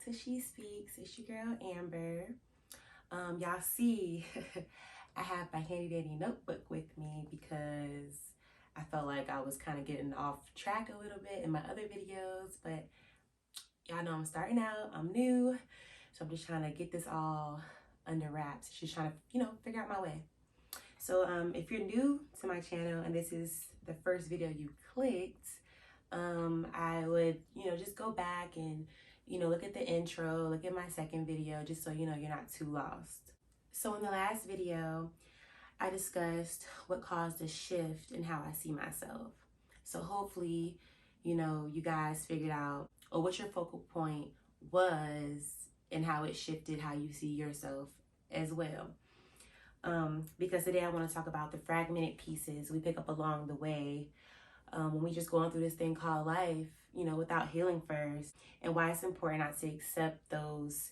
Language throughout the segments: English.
to She Speaks. It's your girl Amber. Y'all see, I have my handy dandy notebook with me because I felt like I was kind of getting off track a little bit in my other videos, but y'all know I'm starting out, I'm new, so I'm just trying to get this all under wraps, just trying to, figure out my way. So if you're new to my channel and this is the first video you clicked, I would, just go back and, look at the intro, look at my second video, just so, you're not too lost. So in the last video, I discussed what caused a shift in how I see myself. So hopefully, you guys figured out or what your focal point was and how it shifted how you see yourself as well. Because today I want to talk about the fragmented pieces we pick up along the way when we just going through this thing called life, without healing first, and why it's important not to accept those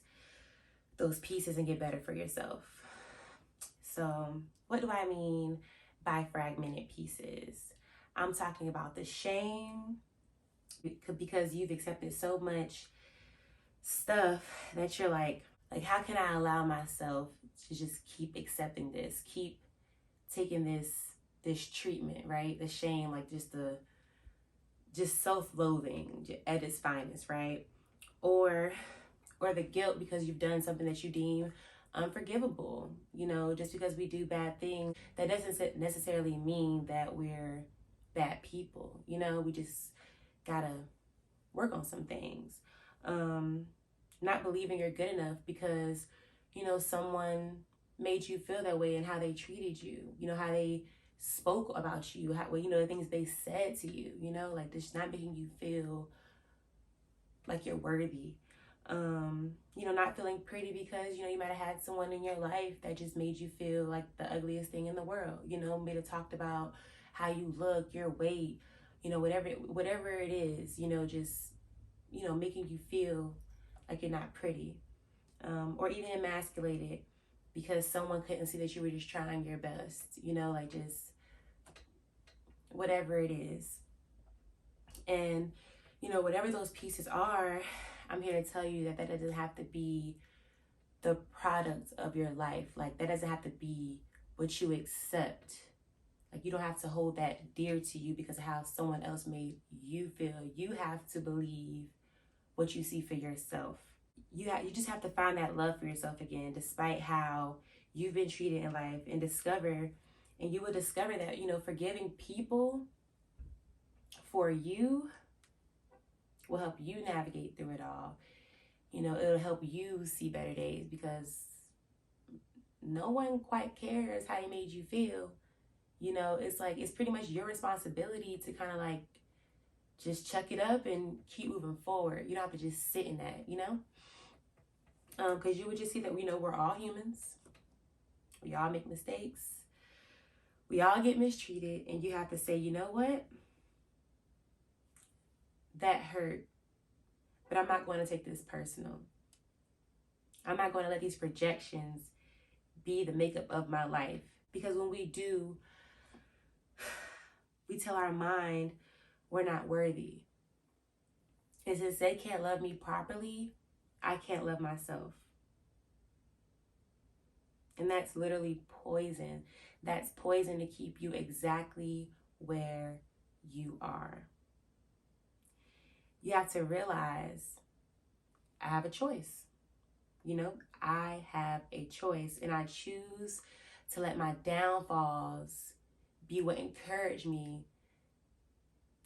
pieces and get better for yourself. So what do I mean by fragmented pieces? I'm talking about the shame, because you've accepted so much stuff that you're like how can I allow myself to just keep accepting this, keep taking this treatment, right? The shame, like just self-loathing at its finest, right? Or the guilt because you've done something that you deem unforgivable. Just because we do bad things, that doesn't necessarily mean that we're bad people. We just gotta work on some things. Not believing you're good enough because someone made you feel that way, and how they treated you, how they spoke about you, how, the things they said to you, like this, not making you feel like you're worthy. Not feeling pretty because you might have had someone in your life that just made you feel like the ugliest thing in the world. May have talked about how you look, your weight, whatever it is, just making you feel like you're not pretty, or even emasculated because someone couldn't see that you were just trying your best, like just whatever it is. And whatever those pieces are, I'm here to tell you that doesn't have to be the product of your life. Like, that doesn't have to be what you accept. Like, you don't have to hold that dear to you because of how someone else made you feel. You have to believe what you see for yourself. You just have to find that love for yourself again, despite how you've been treated in life, and you will discover that, forgiving people for you will help you navigate through it all. It'll help you see better days because no one quite cares how they made you feel. It's pretty much your responsibility to kind of just chuck it up and keep moving forward. You don't have to just sit in that, because you would just see that, we're all humans. We all make mistakes. We all get mistreated, and you have to say, you know what? That hurt, but I'm not going to take this personal. I'm not going to let these projections be the makeup of my life, because when we do, we tell our mind we're not worthy. And since they can't love me properly, I can't love myself. And that's literally poison. That's poison to keep you exactly where you are. You have to realize I have a choice. I have a choice, and I choose to let my downfalls be what encourage me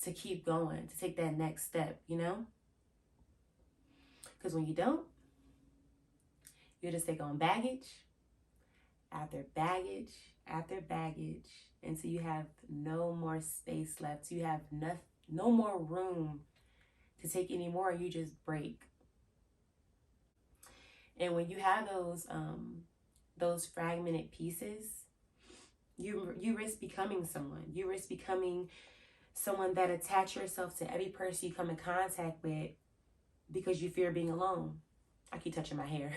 to keep going, to take that next step, Because when you don't, you just take on baggage after baggage after baggage until you have no more space left. You have no more room to take any more. You just break. And when you have those fragmented pieces, you risk becoming someone. You risk becoming someone that attach yourself to every person you come in contact with because you fear being alone. I keep touching my hair.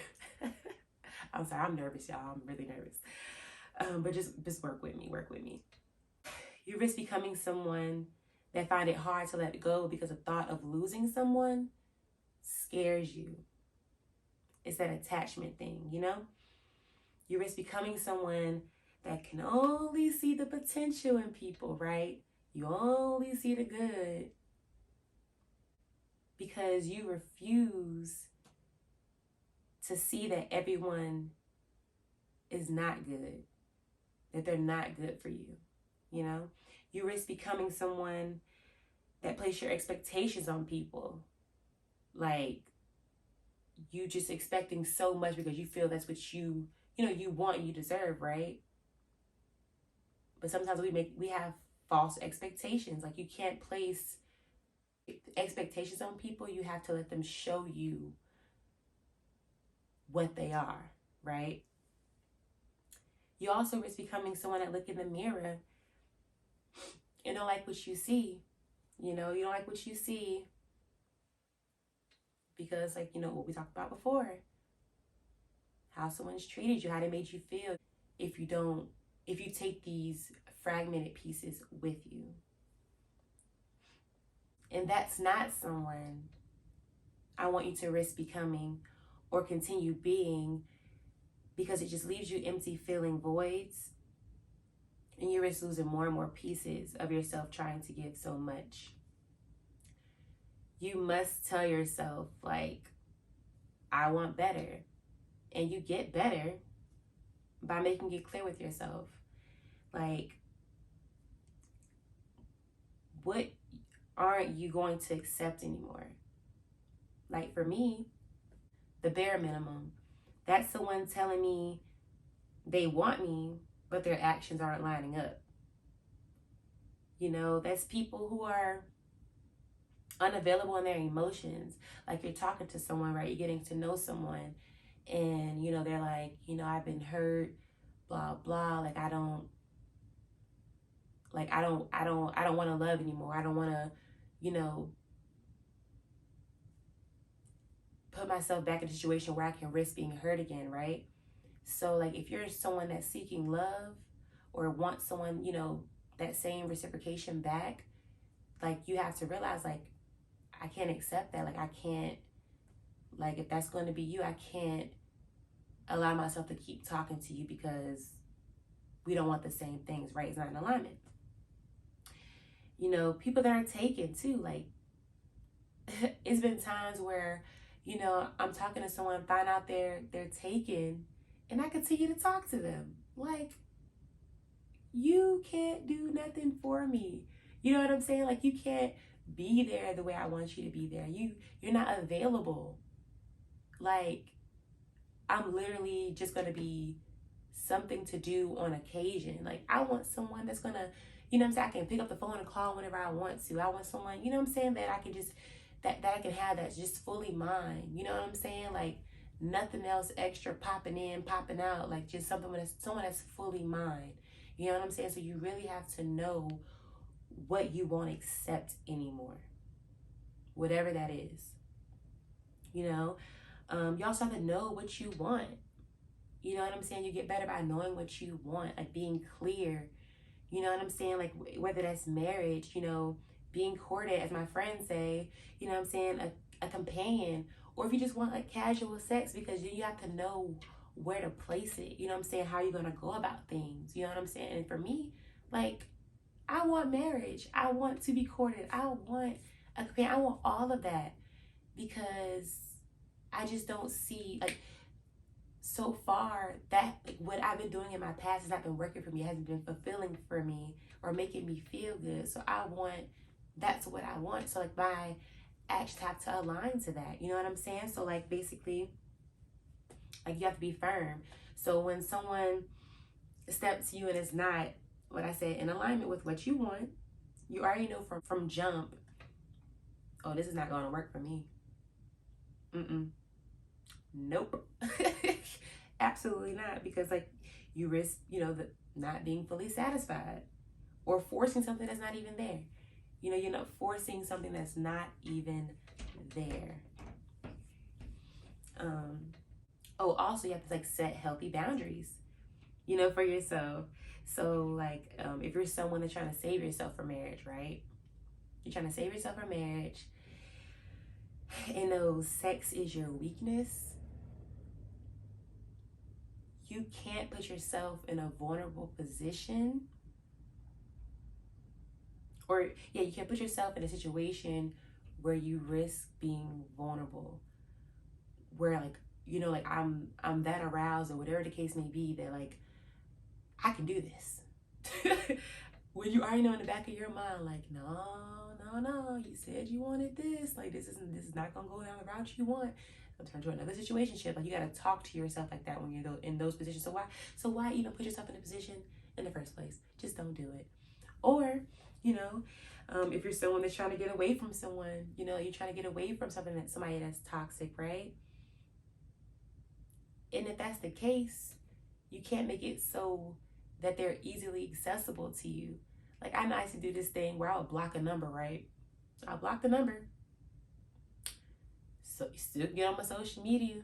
I'm sorry, I'm nervous, y'all. I'm really nervous. But just work with me. You risk becoming someone that find it hard to let go because the thought of losing someone scares you. It's that attachment thing, you know? You risk becoming someone that can only see the potential in people, right? You only see the good because you refuse to see that everyone is not good, that they're not good for you, you know? You risk becoming someone that place your expectations on people. Like, you just expecting so much because you feel that's what you want, you deserve, right? But sometimes we have false expectations. Like, you can't place expectations on people. You have to let them show you what they are, right? You also risk becoming someone that look in the mirror and don't like what you see. You know, you don't like what you see because, like, what we talked about before, how someone's treated you, how they made you feel. If you take these fragmented pieces with you, and that's not someone I want you to risk becoming or continue being, because it just leaves you empty, feeling voids, and you risk losing more and more pieces of yourself trying to give so much. You must tell yourself, like, I want better. And you get better by making it clear with yourself. Like, what aren't you going to accept anymore? Like, for me, the bare minimum. That's someone telling me they want me, but their actions aren't lining up. That's people who are unavailable in their emotions. Like, you're talking to someone, right? You're getting to know someone, and they're like, I've been hurt, blah blah. Like, I don't want to love anymore. I don't want to, put myself back in a situation where I can risk being hurt again, right? So, like, if you're someone that's seeking love or wants someone, that same reciprocation back, like, you have to realize, like, I can't accept that. Like, I can't, like, if that's going to be you, I can't allow myself to keep talking to you because we don't want the same things, right? It's not in alignment. People that are taken too, like, it's been times where, I'm talking to someone, find out they're taken, and I continue to talk to them. Like, you can't do nothing for me. You know what I'm saying? Like, you can't be there the way I want you to be there. You're not available. Like, I'm literally just gonna be something to do on occasion. Like, I want someone that's gonna, I can pick up the phone and call whenever I want to. I want someone, that I can just that I can have that's just fully mine. You know what I'm saying? Like, nothing else extra popping in, popping out. Like, just someone that's fully mine. You know what I'm saying? So you really have to know what you won't accept anymore, whatever that is. You also have to know what you want. You know what I'm saying? You get better by knowing what you want, like being clear. You know what I'm saying? Like, whether that's marriage, being courted, as my friends say, you know what I'm saying? A companion, or if you just want like casual sex, because you have to know where to place it. You know what I'm saying? How you're going to go about things. You know what I'm saying? And for me, like, I want marriage. I want to be courted. I want a companion. I want all of that, because I just don't see, like, so far that, like, what I've been doing in my past has not been working for me, it hasn't been fulfilling for me or making me feel good. So that's what I want. So, like, my actions have to align to that. You know what I'm saying? So, like, basically, like, you have to be firm. So when someone steps to you and is not, what I said, in alignment with what you want, you already know from jump, oh, this is not going to work for me. Nope. Absolutely not. Because, like, you risk, the not being fully satisfied, or forcing something that's not even there. You're not forcing something that's not even there. Also, you have to, like, set healthy boundaries, for yourself. So, like, if you're someone that's trying to save yourself for marriage, right? You're trying to save yourself for marriage, and sex is your weakness, you can't put yourself in a vulnerable position, or yeah, you can't put yourself in a situation where you risk being vulnerable, where like, you know, like I'm that aroused or whatever the case may be, that like I can do this. When you already know in the back of your mind, like, no, you said you wanted this, like this is not gonna go down the route you want. I'm turn to another situation ship. Like, you gotta talk to yourself like that when you're in those positions. So why even put yourself in a position in the first place? Just don't do it. Or, you know, if you're someone that's trying to get away from someone, you know, you're trying to get away from somebody that's toxic, right? And if that's the case, you can't make it so that they're easily accessible to you. Like, I know I used to do this thing where I would block a number, right? I'll block the number. So you still get on my social media.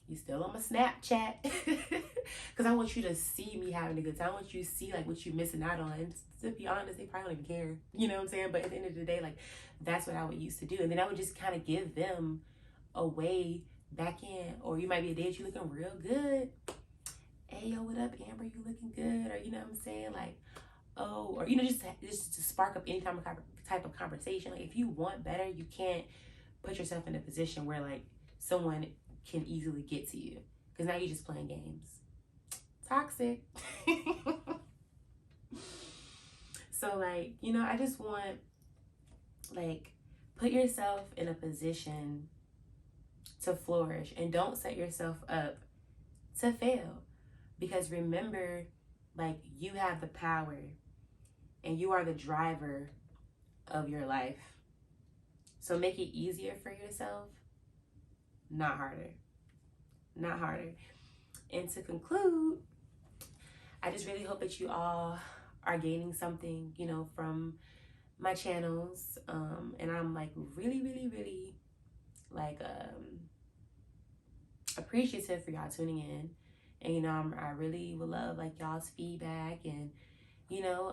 You still on my Snapchat. Because I want you to see me having a good time. I want you to see like what you're missing out on. And to be honest, they probably don't even care. You know what I'm saying? But at the end of the day, like, that's what I would used to do. And then I would just kind of give them a way back in. Or you might be a day that you looking real good. Hey, yo, what up, Amber? You looking good? Or, you know what I'm saying? Like, oh, or, you know, just to spark up any type of conversation. Like, if you want better, you can't put yourself in a position where like someone can easily get to you, because now you're just playing games. Toxic. So like, you know, I just want, like, put yourself in a position to flourish, and don't set yourself up to fail. Because remember, like, you have the power and you are the driver of your life. So make it easier for yourself, not harder. Not harder. And to conclude, I just really hope that you all are gaining something, you know, from my channels. And I'm like really like appreciative for y'all tuning in. And, you know, I really would love like y'all's feedback, and, you know,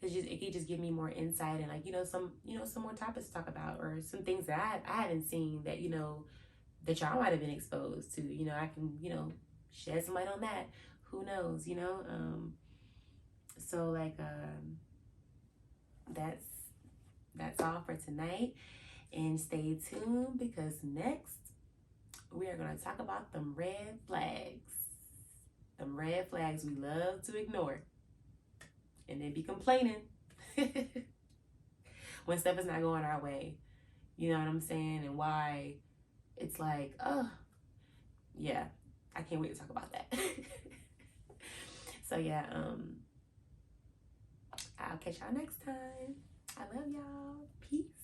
it could just give me more insight, and like, you know, some more topics to talk about, or some things that I haven't seen that, you know, that y'all might have been exposed to. You know, I can, you know, shed some light on that. Who knows, you know? So like, that's all for tonight. And stay tuned, because next we are going to talk about them red flags. Them red flags we love to ignore and then be complaining when stuff is not going our way. You know what I'm saying? And why it's like, oh, yeah, I can't wait to talk about that. So yeah, I'll catch y'all next time. I love y'all. Peace.